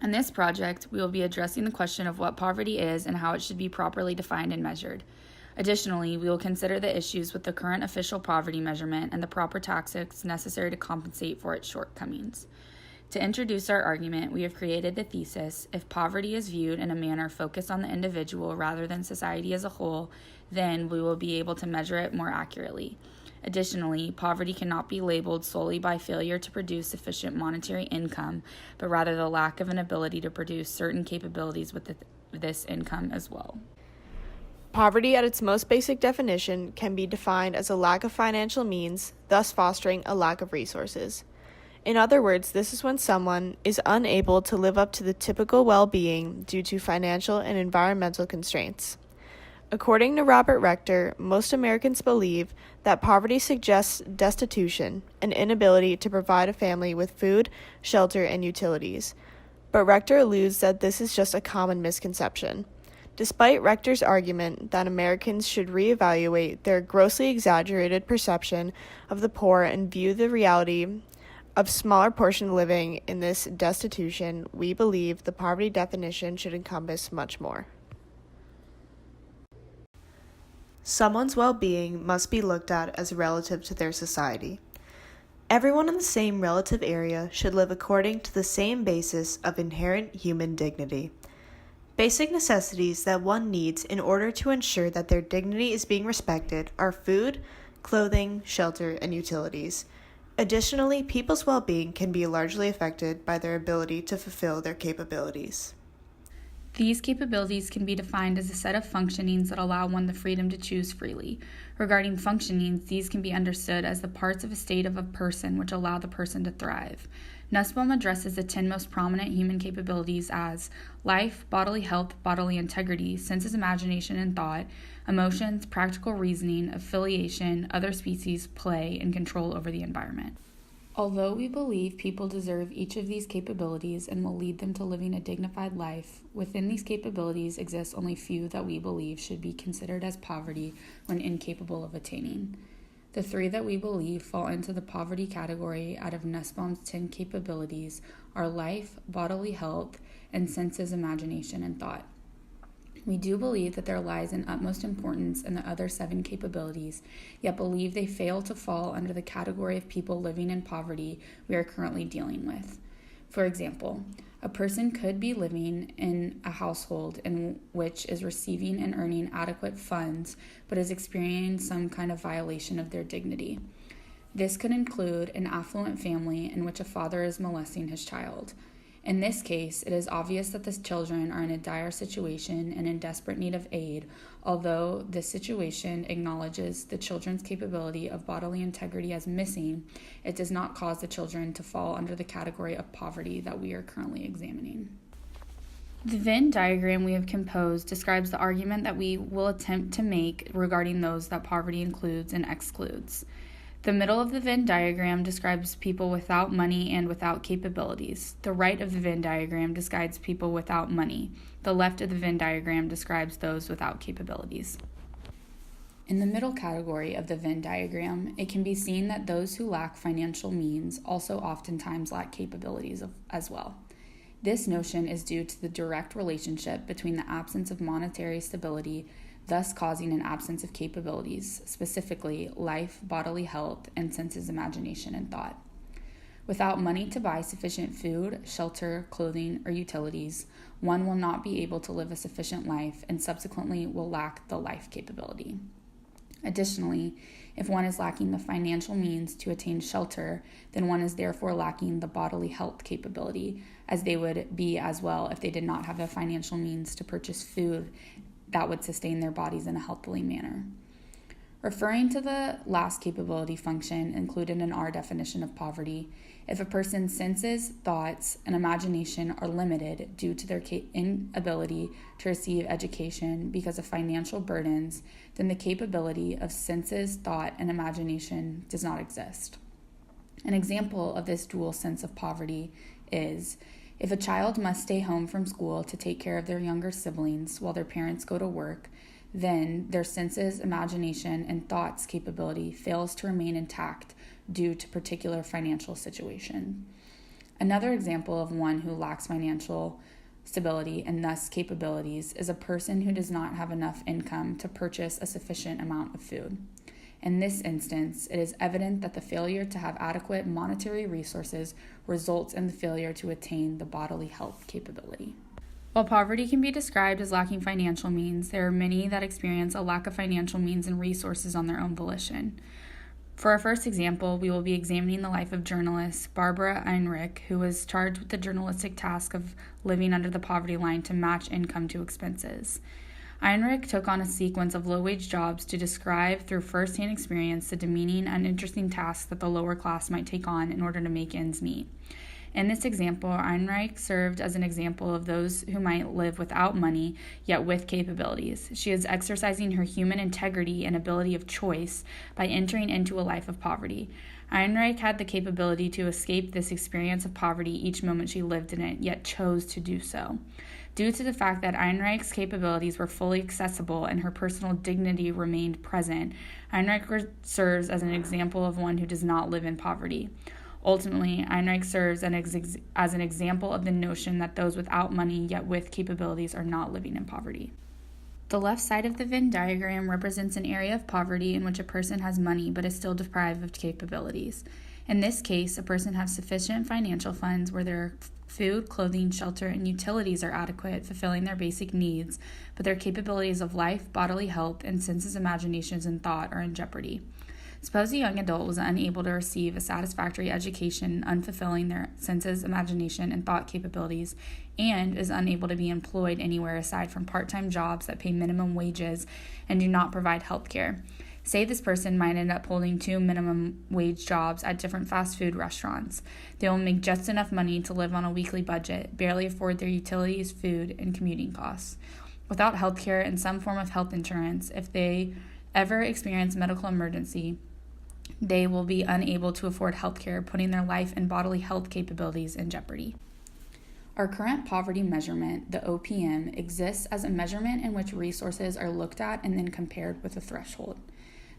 In this project, we will be addressing the question of what poverty is and how it should be properly defined and measured. Additionally, we will consider the issues with the current official poverty measurement and the proper tactics necessary to compensate for its shortcomings. To introduce our argument, we have created the thesis: if poverty is viewed in a manner focused on the individual rather than society as a whole, then we will be able to measure it more accurately. Additionally, poverty cannot be labeled solely by failure to produce sufficient monetary income, but rather the lack of an ability to produce certain capabilities with this income as well. Poverty at its most basic definition can be defined as a lack of financial means, thus fostering a lack of resources. In other words, this is when someone is unable to live up to the typical well-being due to financial and environmental constraints. According to Robert Rector, most Americans believe that poverty suggests destitution, an inability to provide a family with food, shelter, and utilities. But Rector alludes that this is just a common misconception. Despite Rector's argument that Americans should reevaluate their grossly exaggerated perception of the poor and view the reality of smaller portion living in this destitution, we believe the poverty definition should encompass much more. Someone's well-being must be looked at as relative to their society. Everyone in the same relative area should live according to the same basis of inherent human dignity. Basic necessities that one needs in order to ensure that their dignity is being respected are food, clothing, shelter, and utilities. Additionally, people's well-being can be largely affected by their ability to fulfill their capabilities. These capabilities can be defined as a set of functionings that allow one the freedom to choose freely. Regarding functionings, these can be understood as the parts of a state of a person which allow the person to thrive. Nussbaum addresses the 10 most prominent human capabilities as life, bodily health, bodily integrity, senses, imagination, and thought, emotions, practical reasoning, affiliation, other species, play, and control over the environment. Although we believe people deserve each of these capabilities and will lead them to living a dignified life, within these capabilities exist only few that we believe should be considered as poverty when incapable of attaining. The 3 that we believe fall into the poverty category out of Nussbaum's 10 capabilities are life, bodily health, and senses, imagination, and thought. We do believe that there lies an utmost importance in the other 7 capabilities, yet believe they fail to fall under the category of people living in poverty we are currently dealing with. For example, a person could be living in a household in which is receiving and earning adequate funds, but is experiencing some kind of violation of their dignity. This could include an affluent family in which a father is molesting his child. In this case, it is obvious that the children are in a dire situation and in desperate need of aid, although this situation acknowledges the children's capability of bodily integrity as missing. It does not cause the children to fall under the category of poverty that we are currently examining. The Venn diagram we have composed describes the argument that we will attempt to make regarding those that poverty includes and excludes. The middle of the Venn diagram describes people without money and without capabilities. The right of the Venn diagram describes people without money. The left of the Venn diagram describes those without capabilities. In the middle category of the Venn diagram, it can be seen that those who lack financial means also oftentimes lack capabilities as well. This notion is due to the direct relationship between the absence of monetary stability, thus causing an absence of capabilities, specifically life, bodily health, and senses, imagination, and thought. Without money to buy sufficient food, shelter, clothing, or utilities, one will not be able to live a sufficient life and subsequently will lack the life capability. Additionally, if one is lacking the financial means to attain shelter, then one is therefore lacking the bodily health capability, as they would be as well if they did not have the financial means to purchase food that would sustain their bodies in a healthily manner. Referring to the last capability function included in our definition of poverty, if a person's senses, thoughts, and imagination are limited due to their inability to receive education because of financial burdens, then the capability of senses, thought, and imagination does not exist. An example of this dual sense of poverty is if a child must stay home from school to take care of their younger siblings while their parents go to work, then their senses, imagination, and thoughts capability fails to remain intact due to particular financial situation. Another example of one who lacks financial stability and thus capabilities is a person who does not have enough income to purchase a sufficient amount of food. In this instance, it is evident that the failure to have adequate monetary resources results in the failure to attain the bodily health capability. While poverty can be described as lacking financial means, there are many that experience a lack of financial means and resources on their own volition. For our first example, we will be examining the life of journalist Barbara Einrich, who was charged with the journalistic task of living under the poverty line to match income to expenses. Einrich took on a sequence of low-wage jobs to describe through first-hand experience the demeaning and uninteresting tasks that the lower class might take on in order to make ends meet. In this example, Einrich served as an example of those who might live without money, yet with capabilities. She is exercising her human integrity and ability of choice by entering into a life of poverty. Einrich had the capability to escape this experience of poverty each moment she lived in it, yet chose to do so. Due to the fact that Einrich's capabilities were fully accessible and her personal dignity remained present, Einrich serves as an example of one who does not live in poverty. Ultimately, Einrich serves as an example of the notion that those without money yet with capabilities are not living in poverty. The left side of the Venn diagram represents an area of poverty in which a person has money but is still deprived of capabilities. In this case, a person has sufficient financial funds where their food, clothing, shelter, and utilities are adequate, fulfilling their basic needs, but their capabilities of life, bodily health, and senses, imaginations, and thought are in jeopardy. Suppose a young adult was unable to receive a satisfactory education, unfulfilling their senses, imagination, and thought capabilities, and is unable to be employed anywhere aside from part-time jobs that pay minimum wages and do not provide health care. Say this person might end up holding 2 minimum wage jobs at different fast food restaurants. They will make just enough money to live on a weekly budget, barely afford their utilities, food, and commuting costs. Without health care and some form of health insurance, if they ever experience medical emergency, they will be unable to afford health care, putting their life and bodily health capabilities in jeopardy. Our current poverty measurement, the OPM, exists as a measurement in which resources are looked at and then compared with a threshold.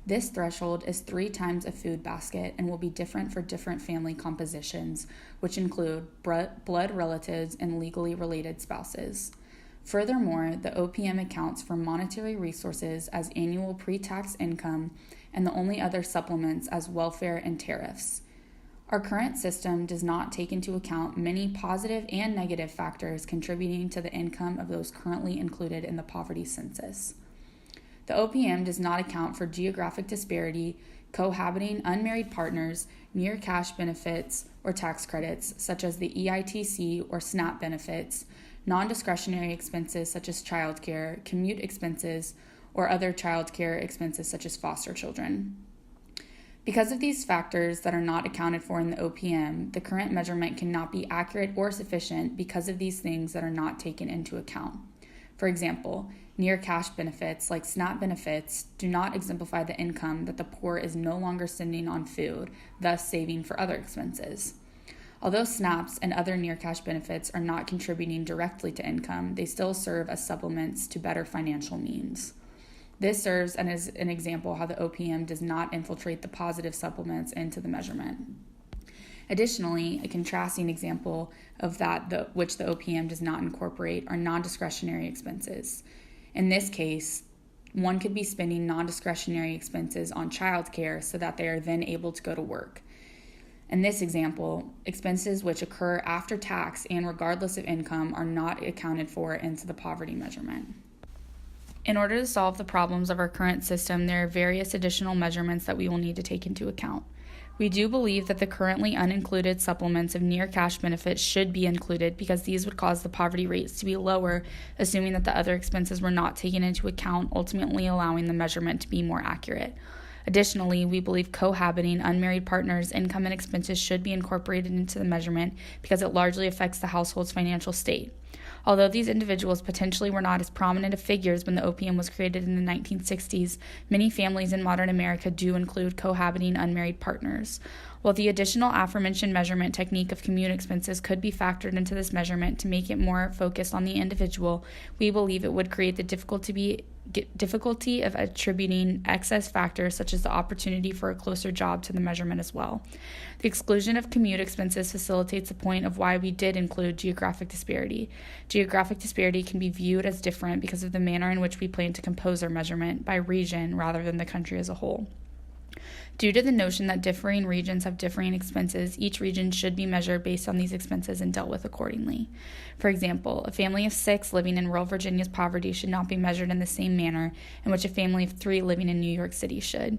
This threshold is 3 times a food basket and will be different for different family compositions, which include blood relatives and legally related spouses. Furthermore, the OPM accounts for monetary resources as annual pre-tax income and the only other supplements as welfare and tariffs. Our current system does not take into account many positive and negative factors contributing to the income of those currently included in the poverty census. The OPM does not account for geographic disparity, cohabiting unmarried partners, near cash benefits or tax credits such as the EITC or SNAP benefits, non-discretionary expenses such as childcare, commute expenses, or other childcare expenses such as foster children. Because of these factors that are not accounted for in the OPM, the current measurement cannot be accurate or sufficient because of these things that are not taken into account. For example, near cash benefits like SNAP benefits do not exemplify the income that the poor is no longer spending on food, thus saving for other expenses. Although SNAPs and other near cash benefits are not contributing directly to income, they still serve as supplements to better financial means. This serves as an example how the OPM does not infiltrate the positive supplements into the measurement. Additionally, a contrasting example of that which the OPM does not incorporate are non-discretionary expenses. In this case, one could be spending non-discretionary expenses on childcare so that they are then able to go to work. In this example, expenses which occur after tax and regardless of income are not accounted for into the poverty measurement. In order to solve the problems of our current system, there are various additional measurements that we will need to take into account. We do believe that the currently unincluded supplements of near cash benefits should be included because these would cause the poverty rates to be lower, assuming that the other expenses were not taken into account, ultimately allowing the measurement to be more accurate. Additionally, we believe cohabiting unmarried partners' income and expenses should be incorporated into the measurement because it largely affects the household's financial state. Although these individuals potentially were not as prominent of figures when the OPM was created in the 1960s, many families in modern America do include cohabiting unmarried partners. While the additional aforementioned measurement technique of commute expenses could be factored into this measurement to make it more focused on the individual, we believe it would create the difficulty difficulty of attributing excess factors such as the opportunity for a closer job to the measurement as well. The exclusion of commute expenses facilitates the point of why we did include geographic disparity. Geographic disparity can be viewed as different because of the manner in which we plan to compose our measurement by region rather than the country as a whole. Due to the notion that differing regions have differing expenses, each region should be measured based on these expenses and dealt with accordingly. For example, a family of 6 living in rural Virginia's poverty should not be measured in the same manner in which a family of 3 living in New York City should.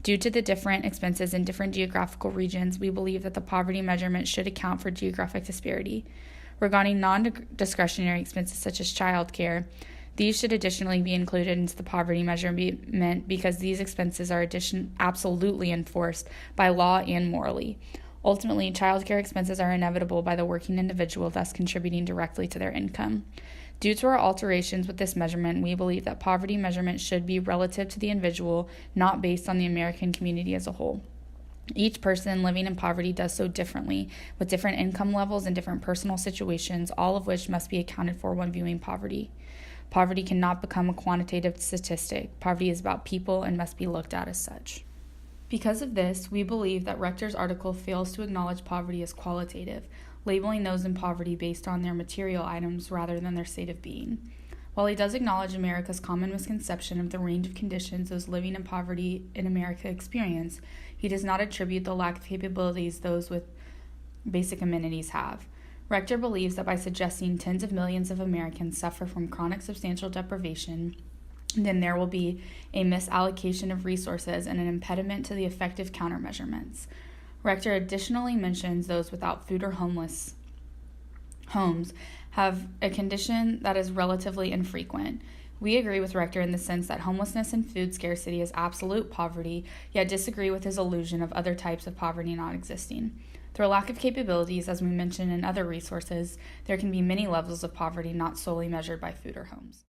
Due to the different expenses in different geographical regions, we believe that the poverty measurement should account for geographic disparity. Regarding non-discretionary expenses such as childcare, these should additionally be included into the poverty measurement because these expenses are absolutely enforced by law and morally. Ultimately, childcare expenses are inevitable by the working individual, thus contributing directly to their income. Due to our alterations with this measurement, we believe that poverty measurement should be relative to the individual, not based on the American community as a whole. Each person living in poverty does so differently, with different income levels and different personal situations, all of which must be accounted for when viewing poverty. Poverty cannot become a quantitative statistic. Poverty is about people and must be looked at as such. Because of this, we believe that Rector's article fails to acknowledge poverty as qualitative, labeling those in poverty based on their material items rather than their state of being. While he does acknowledge America's common misconception of the range of conditions those living in poverty in America experience, he does not attribute the lack of capabilities those with basic amenities have. Rector believes that by suggesting tens of millions of Americans suffer from chronic substantial deprivation, then there will be a misallocation of resources and an impediment to the effective countermeasurements. Rector additionally mentions those without food or homeless homes have a condition that is relatively infrequent. We agree with Rector in the sense that homelessness and food scarcity is absolute poverty, yet disagree with his illusion of other types of poverty not existing. Through a lack of capabilities, as we mentioned in other resources, there can be many levels of poverty not solely measured by food or homes.